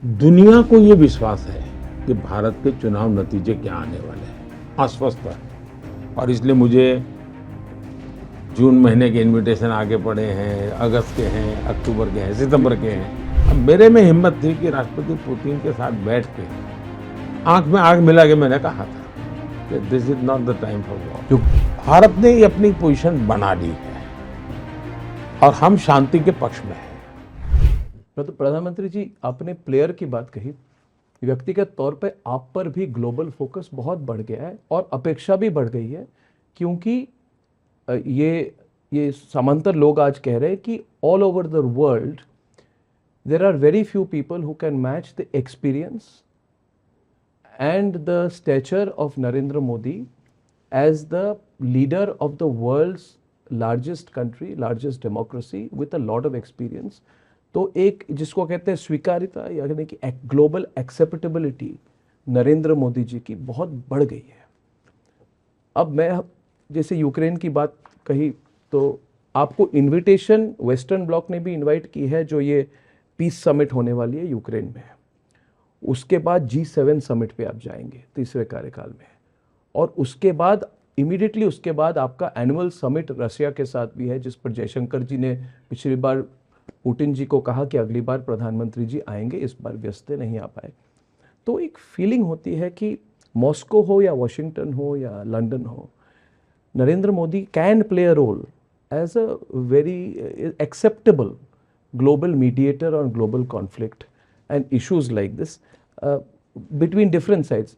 दुनिया को ये विश्वास है कि भारत के चुनाव नतीजे क्या आने वाले हैं, अस्वस्थ है। और इसलिए मुझे जून महीने के इनविटेशन आगे पड़े हैं, अगस्त के हैं, अक्टूबर के हैं, सितंबर के हैं। अब मेरे में हिम्मत थी कि राष्ट्रपति पुतिन के साथ बैठ के आंख में आंख मिला के मैंने कहा था कि this is not the time for war. Bharat ने ये अपनी पोजीशन बना ली है और हम शांति के पक्ष में हैं। तो प्रधानमंत्री जी, आपने प्लेयर की बात कही। व्यक्तिगत तौर पे आप पर भी ग्लोबल फोकस बहुत बढ़ गया है और अपेक्षा भी बढ़ गई है, क्योंकि ये समांतर लोग आज कह रहे हैं कि all over the world there are very few people who can match the experience and the stature of Narendra Modi as the leader of the world's largest country, largest democracy with a lot of experience. तो एक जिसको कहते हैं स्वीकार्यता, यानी कि global acceptability Narendra Modi ji की बहुत बढ़ गई है। अब मैं जैसे यूक्रेन की बात कही, तो आपको इनविटेशन वेस्टर्न ब्लॉक ने भी इनवाइट की है, जो ये पीस समिट होने वाली है यूक्रेन में। उसके बाद G7 समिट पे आप जाएंगे तीसरे कार्यकाल में, और उसके बाद इमीडिएटली उसके बाद आपका एनुअल समिट रशिया के साथ भी है, जिस पर जयशंकर जी ने पिछली बार पुतिन जी को कहा कि अगली बार प्रधानमंत्री जी आएंगे, इस बार व्यस्त नहीं आ पाए। तो एक फीलिंग होती है कि मॉस्को हो या वॉशिंगटन हो या लंदन हो, Narendra Modi can play a role as a very acceptable global mediator on global conflict and issues like this between different sides.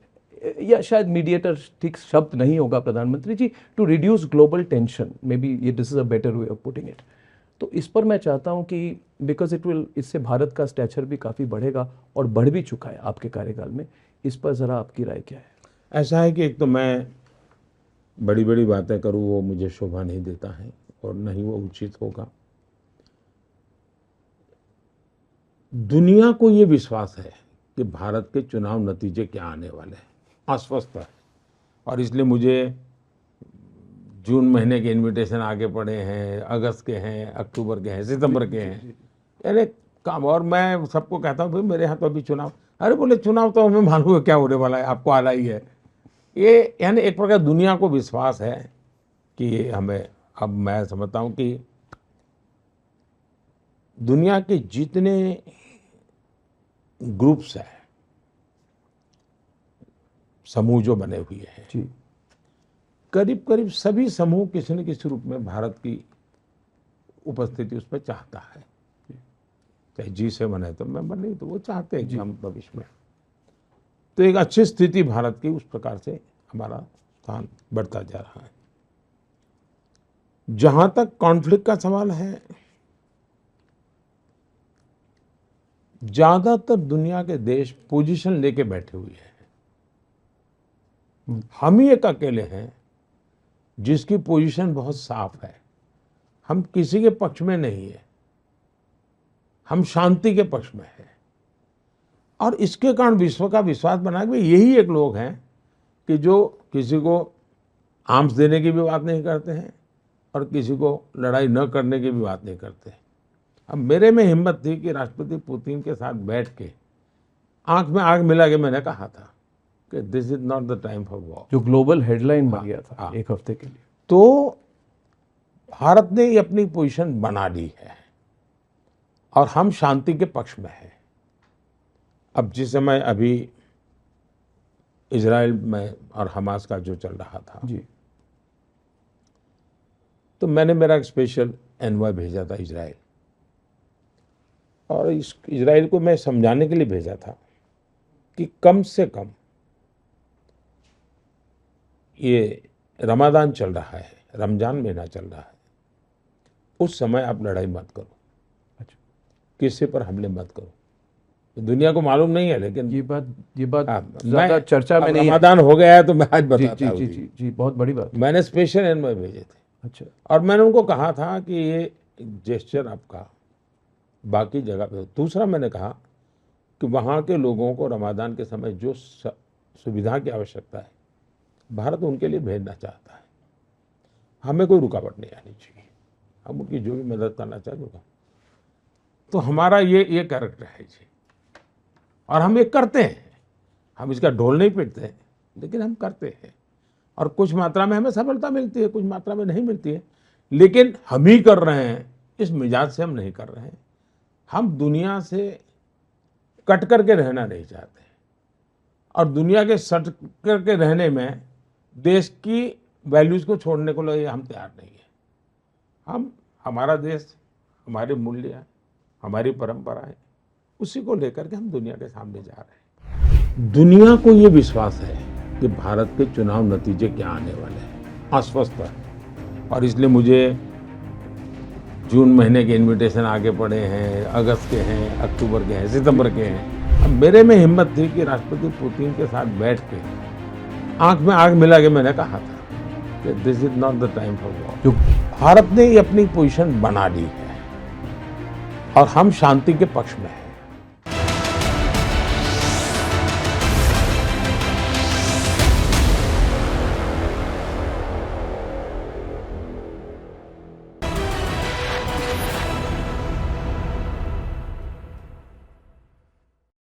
या शायद मीडिएटर ठीक शब्द नहीं होगा प्रधानमंत्री ji, to reduce global tension, may be ये this is a better way of putting it. तो इस पर मैं चाहता हूं कि बिकॉज इससे भारत का स्टैचर भी काफ़ी बढ़ेगा और बढ़ भी चुका है आपके कार्यकाल में। इस पर ज़रा आपकी राय क्या है? ऐसा है कि एक तो मैं बड़ी बड़ी बातें करूं, वो मुझे शोभा नहीं देता है और न ही वो उचित होगा। दुनिया को ये विश्वास है कि भारत के चुनाव नतीजे क्या आने वाले हैं, अस्वस्थ है। और इसलिए मुझे जून महीने के इनविटेशन आगे पड़े हैं, अगस्त के हैं, अक्टूबर के हैं, सितंबर के हैं। यानी काम, और मैं सबको कहता हूँ भाई मेरे यहाँ तो अभी चुनाव, अरे बोले चुनाव तो हमें मालूम है क्या होने वाला है, आपको आना ही है। ये यानी एक प्रकार दुनिया को विश्वास है कि हमें, अब मैं समझता हूँ कि दुनिया के जितने ग्रुप्स हैं, समूह जो बने हुए हैं जी, करीब करीब सभी समूह किसी न किसी रूप में भारत की उपस्थिति उस पर चाहता है। चाहे G7 है तो मेंबर, नहीं तो वो चाहते हैं कि हम भविष्य में, तो एक अच्छी स्थिति भारत की, उस प्रकार से हमारा स्थान बढ़ता जा रहा है। जहां तक कॉन्फ्लिक्ट का सवाल है, ज्यादातर दुनिया के पोजीशन पोजीशन लेके बैठे हुए हैं। हम ही एक अकेले हैं जिसकी पोजीशन बहुत साफ है। हम किसी के पक्ष में नहीं है, हम शांति के पक्ष में हैं। और इसके कारण विश्व का विश्वास बना कि यही एक लोग हैं कि जो किसी को आर्म्स देने की भी बात नहीं करते हैं और किसी को लड़ाई न करने की भी बात नहीं करते हैं। अब मेरे में हिम्मत थी कि राष्ट्रपति पुतिन के साथ बैठ के आंख में आंख मिला के मैंने कहा था कि this is not the time for war, जो ग्लोबल हेडलाइन बन गया था एक हफ्ते के लिए। तो भारत ने ये अपनी पोजीशन बना ली है और हम शांति के पक्ष में हैं। अब जिस समय अभी इजराइल में और हमास का जो चल रहा था जी, तो मैंने मेरा एक स्पेशल एनवॉय भेजा था इजराइल, और इस इजराइल को मैं समझाने के लिए भेजा था कि कम से कम ये रमादान चल रहा है, रमजान महीना चल रहा है, उस समय आप लड़ाई मत करो, अच्छा, किसी पर हमले मत करो। दुनिया को मालूम नहीं है, लेकिन ये बात मैं ज्यादा चर्चा में नहीं है। रमादान हो गया है तो मैं आज जी बताता जी हूँ। जी जी जी, बहुत बड़ी बात। मैंने स्पेशल एनवॉय भेजे थे, अच्छा, और मैंने उनको कहा था कि ये जेस्चर आपका बाकी जगह पे। दूसरा मैंने कहा कि वहाँ के लोगों को रमादान के समय जो सुविधा की आवश्यकता है, भारत उनके लिए भेजना चाहता है। हमें कोई रुकावट नहीं आनी चाहिए, हम उनकी जो भी मदद करना चाहेंगे। तो हमारा ये कैरेक्टर है जी। और हम ये करते हैं। हम इसका ढोल नहीं पीटते हैं, लेकिन हम करते हैं। और कुछ मात्रा में हमें सफलता मिलती है, कुछ मात्रा में नहीं मिलती है, लेकिन हम ही कर रहे हैं, इस मिजाज से हम नहीं कर रहे हैं। हम दुनिया से कट करके रहना नहीं चाहते, और दुनिया के सट करके रहने में देश की वैल्यूज को छोड़ने को लिए हम तैयार नहीं है। हमारा देश, हमारे मूल्य, हमारी परंपराएं, उसी को लेकर के हम दुनिया के सामने जा रहे हैं। दुनिया को ये विश्वास है कि भारत के चुनाव नतीजे क्या आने वाले हैं, आश्वस्त है। और इसलिए मुझे जून महीने के इनविटेशन आगे पड़े हैं, अगस्त के हैं, अक्टूबर के हैं, सितंबर के हैं। अब मेरे में हिम्मत थी कि राष्ट्रपति पुतिन के साथ बैठ के आंख में आंख मिला के मैंने कहा था कि this is not the time for war. Bharat ने अपनी पोजीशन बना ली है और हम शांति के पक्ष में हैं।